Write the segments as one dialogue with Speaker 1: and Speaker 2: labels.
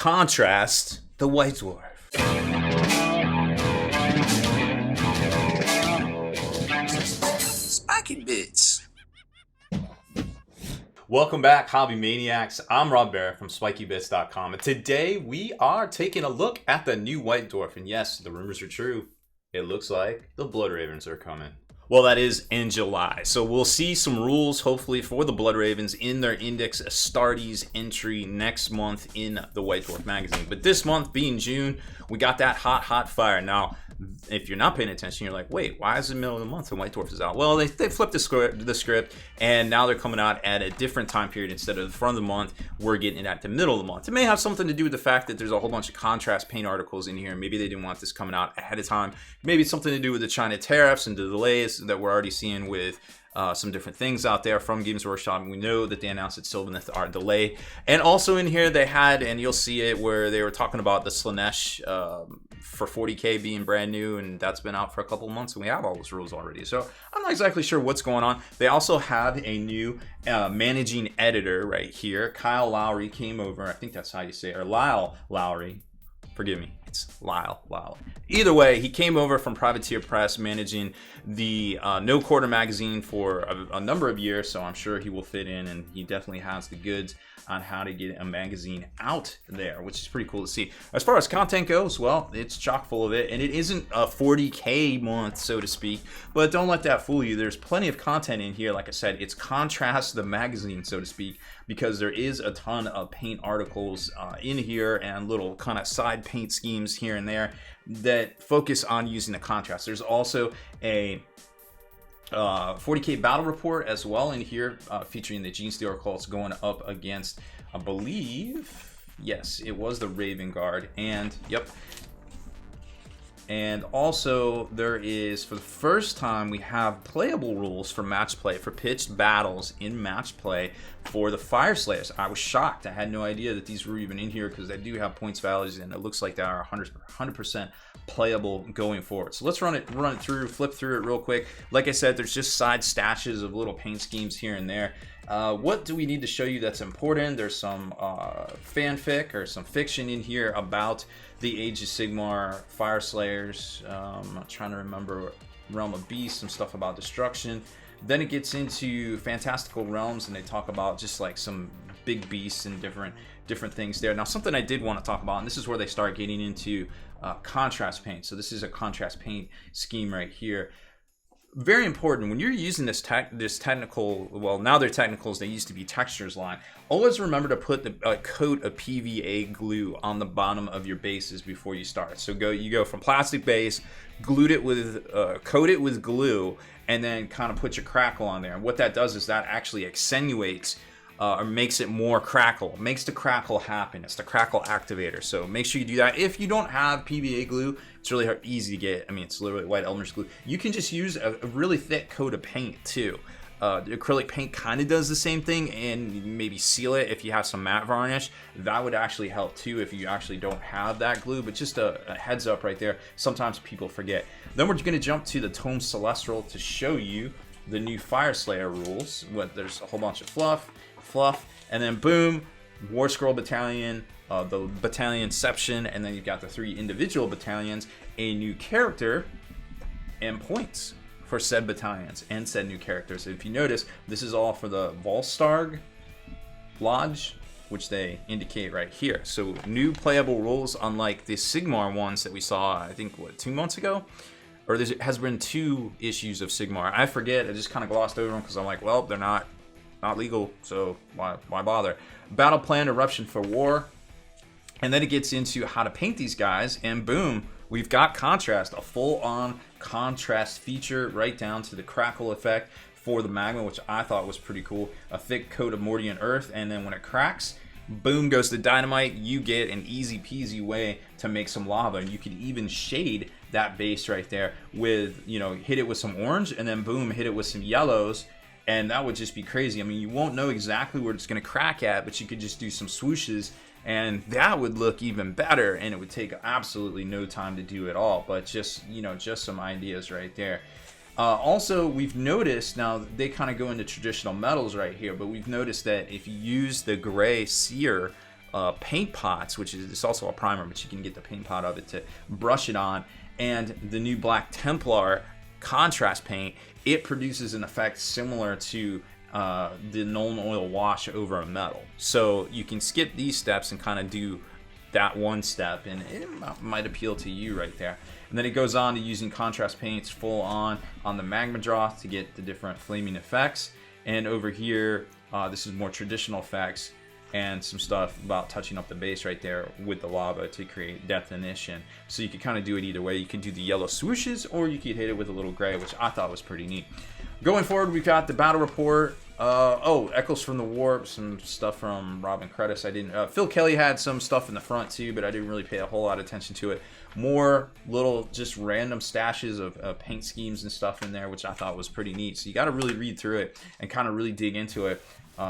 Speaker 1: contrast the White Dwarf.
Speaker 2: Spiky bits.
Speaker 1: Welcome back, Hobby Maniacs. I'm Baer from SpikyBits.com, and today we are taking a look at the new White Dwarf. And yes, the rumors are true. It looks like the Blood Ravens are coming. Well, that is in July. So we'll see some rules, hopefully, for the Blood Ravens in their Index Astartes entry next month in the White Dwarf magazine. But this month, being June, we got that hot fire. Now, if you're not paying attention, you're like, wait, why is it the middle of the month and White Dwarf is out? Well, they flipped the script, and now they're coming out at a different time period. Instead of the front of the month, we're getting it at the middle of the month. It may have something to do with the fact that there's a whole bunch of contrast paint articles in here. Maybe they didn't want this coming out ahead of time. Maybe it's something to do with the China tariffs and the delays that we're already seeing with some different things out there from Games Workshop. We know that they announced that Sylvaneth are delayed. And also in here they had, and you'll see it, where they were talking about the SLAANESH for 40k being brand new, and that's been out for a couple of months, and we have all those rules already. So I'm not exactly sure what's going on. They also have a new managing editor right here. Kyle Lowry came over. I think that's how you say it. Or Lyle Lowry. Forgive me. It's Lyle. Either way, he came over from Privateer Press, managing the No Quarter magazine for a number of years, so I'm sure he will fit in, and he definitely has the goods on how to get a magazine out there, which is pretty cool to see. As far as content goes, well, it's chock full of it, and it isn't a 40k month, so to speak, but don't let that fool you. There's plenty of content in here. Like I said, it's contrast the magazine, so to speak, because there is a ton of paint articles in here and little kind of side paint schemes here and there that focus on using the contrast. There's also a 40k battle report as well in here, featuring the Genestealer cults going up against, I believe, yes, it was the Raven Guard, and yep. And also there is, for the first time, we have playable rules for match play, for pitched battles in match play for the Fyreslayers. I was shocked. I had no idea that these were even in here, because they do have points values, and it looks like they are 100% playable going forward. So let's run it through, flip through it real quick. Like I said, there's just side stashes of little paint schemes here and there. What do we need to show you that's important? There's some fanfic or some fiction in here about the Age of Sigmar Fyreslayers. I'm trying to remember. Realm of Beasts, some stuff about destruction. Then it gets into fantastical realms, and they talk about just like some big beasts and different things there. Now, something I did want to talk about, and this is where they start getting into contrast paint. So this is a contrast paint scheme right here. Very important when you're using this technical, well, now they're technicals, they used to be textures line. Always remember to put a coat of PVA glue on the bottom of your bases before you start. So you go from plastic base, coat it with glue, and then kind of put your crackle on there. And what that does is that actually accentuates or makes it more crackle, makes the crackle happen. It's the crackle activator. So make sure you do that. If you don't have PVA glue, it's really easy to get. I mean, it's literally white Elmer's glue. You can just use a really thick coat of paint too. The acrylic paint kind of does the same thing, and maybe seal it if you have some matte varnish. That would actually help too if you actually don't have that glue, but just a heads up right there. Sometimes people forget. Then we're going to jump to the Tome Celestial to show you the new Fyreslayer rules. There's a whole bunch of fluff, and then boom, War Scroll Battalion, the Battalionception, and then you've got the 3 individual battalions, a new character, and points for said battalions and said new characters. If you notice, this is all for the VOSTAR Lodge, which they indicate right here. So new playable rules, unlike the Sigmar ones that we saw, I think, 2 months ago? Or there has been 2 issues of Sigmar. I forget, I just kind of glossed over them because I'm like, well, they're not legal, so why bother? Battle plan, eruption for war. And then it gets into how to paint these guys, and boom, we've got contrast, a full-on contrast feature right down to the crackle effect for the magma, which I thought was pretty cool. A thick coat of Mordian earth, and then when it cracks, boom goes the dynamite. You get an easy peasy way to make some lava, and you could even shade that base right there with, hit it with some orange, and then boom, hit it with some yellows, and that would just be crazy. I mean, you won't know exactly where it's going to crack at, but you could just do some swooshes, and that would look even better, and it would take absolutely no time to do at all. But just some ideas right there. Also, we've noticed, now they kind of go into traditional metals right here, but we've noticed that if you use the gray sear paint pots, which is it's also a primer, but you can get the paint pot of it to brush it on, and the new Black Templar contrast paint. It produces an effect similar to the Nuln Oil wash over a metal. So you can skip these steps and kind of do that one step, and it might appeal to you right there. And then it goes on to using contrast paints full on the magma draw to get the different flaming effects. And over here, this is more traditional effects and some stuff about touching up the base right there with the lava to create definition. So you can kind of do it either way. You can do the yellow swooshes, or you could hit it with a little gray, which I thought was pretty neat. Going forward, we've got the battle report. Echoes from the Warp, some stuff from Robin Credis. I didn't. Phil Kelly had some stuff in the front too, but I didn't really pay a whole lot of attention to it. More little, just random stashes of paint schemes and stuff in there, which I thought was pretty neat. So you got to really read through it and kind of really dig into it.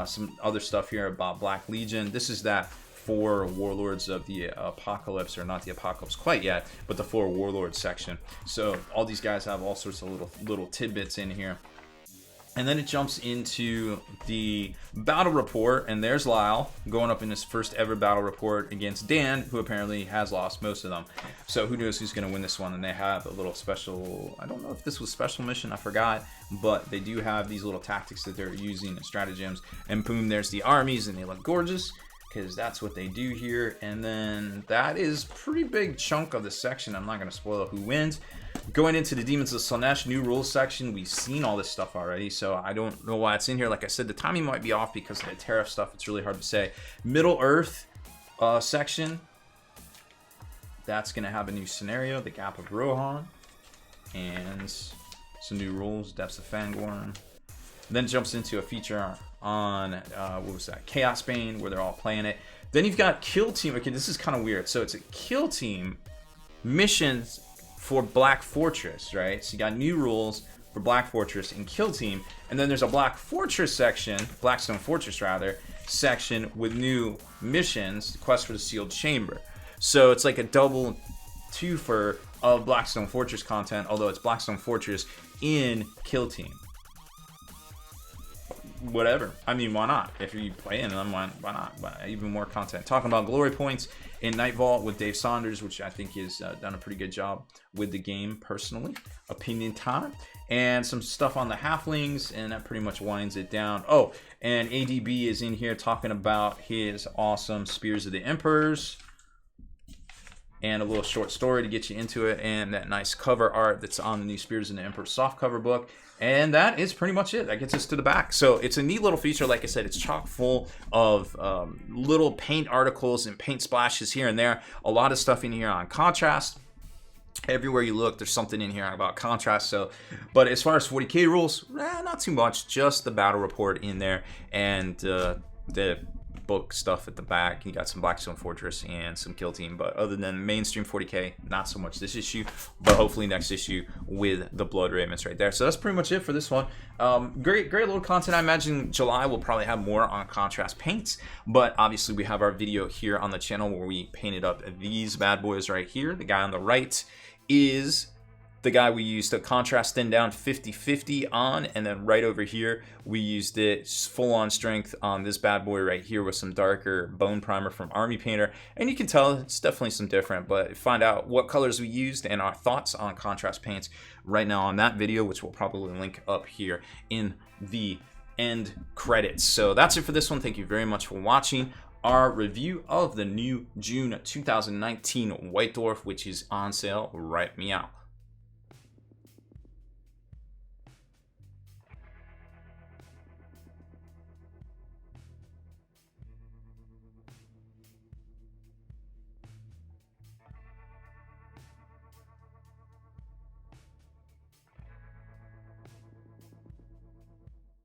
Speaker 1: Some other stuff here about Black Legion. This is that 4 Warlords of the Apocalypse, or not the Apocalypse quite yet, but the 4 Warlords section. So all these guys have all sorts of little tidbits in here. And then it jumps into the battle report, and there's Lyle going up in his first ever battle report against Dan, who apparently has lost most of them. So who knows who's going to win this one. And they have a little special, I don't know if this was special mission, I forgot, but they do have these little tactics that they're using and stratagems. And boom, there's the armies, and they look gorgeous, because that's what they do here. And then that is a pretty big chunk of the section. I'm not going to spoil who wins. Going into the Demons of SLAANESH new rules section, we've seen all this stuff already, so I don't know why it's in here. Like I said, the timing might be off because of the tariff stuff. It's really hard to say. Middle Earth section, that's going to have a new scenario, the Gap of Rohan, and some new rules, Depths of Fangorn. Then jumps into a feature on, what was that, Chaos Bane, where they're all playing it. Then you've got Kill Team. Okay, this is kind of weird. So it's a Kill Team missions for Black Fortress, right? So you got new rules for Black Fortress and Kill Team, and then there's a Black Fortress section, Blackstone Fortress rather, section with new missions, Quest for the Sealed Chamber. So it's like a double twofer of Blackstone Fortress content, although it's Blackstone Fortress in Kill Team. Whatever. I mean, why not? If you play in them, why not? Even more content. Talking about glory points in Night Vault with Dave Saunders, which I think has done a pretty good job with the game personally. Opinion time. And some stuff on the halflings, and that pretty much winds it down. Oh, and ADB is in here talking about his awesome Spears of the Emperors. And a little short story to get you into it, and that nice cover art that's on the new Spears of the Emperor softcover book. And that is pretty much it. That gets us to the back. So it's a neat little feature. Like I said, it's chock full of little paint articles and paint splashes here and there. A lot of stuff in here on contrast. Everywhere you look, there's something in here about contrast. So, but as far as 40k rules, not too much. Just the battle report in there, and the book stuff at the back. You got some Blackstone Fortress and some Kill Team, but other than mainstream 40k, not so much this issue, but hopefully next issue with the Blood Ravens right there. So that's pretty much it for this one. Great little content. I imagine July will probably have more on contrast paints, but obviously we have our video here on the channel where we painted up these bad boys right here. The guy on the right is the guy we used to contrast thin down 50-50 on, and then right over here we used it full on strength on this bad boy right here with some darker bone primer from Army Painter. And you can tell it's definitely some different, but find out what colors we used and our thoughts on contrast paints right now on that video, which we'll probably link up here in the end credits. So that's it for this one. Thank you very much for watching our review of the new June 2019 White Dwarf, which is on sale right meow.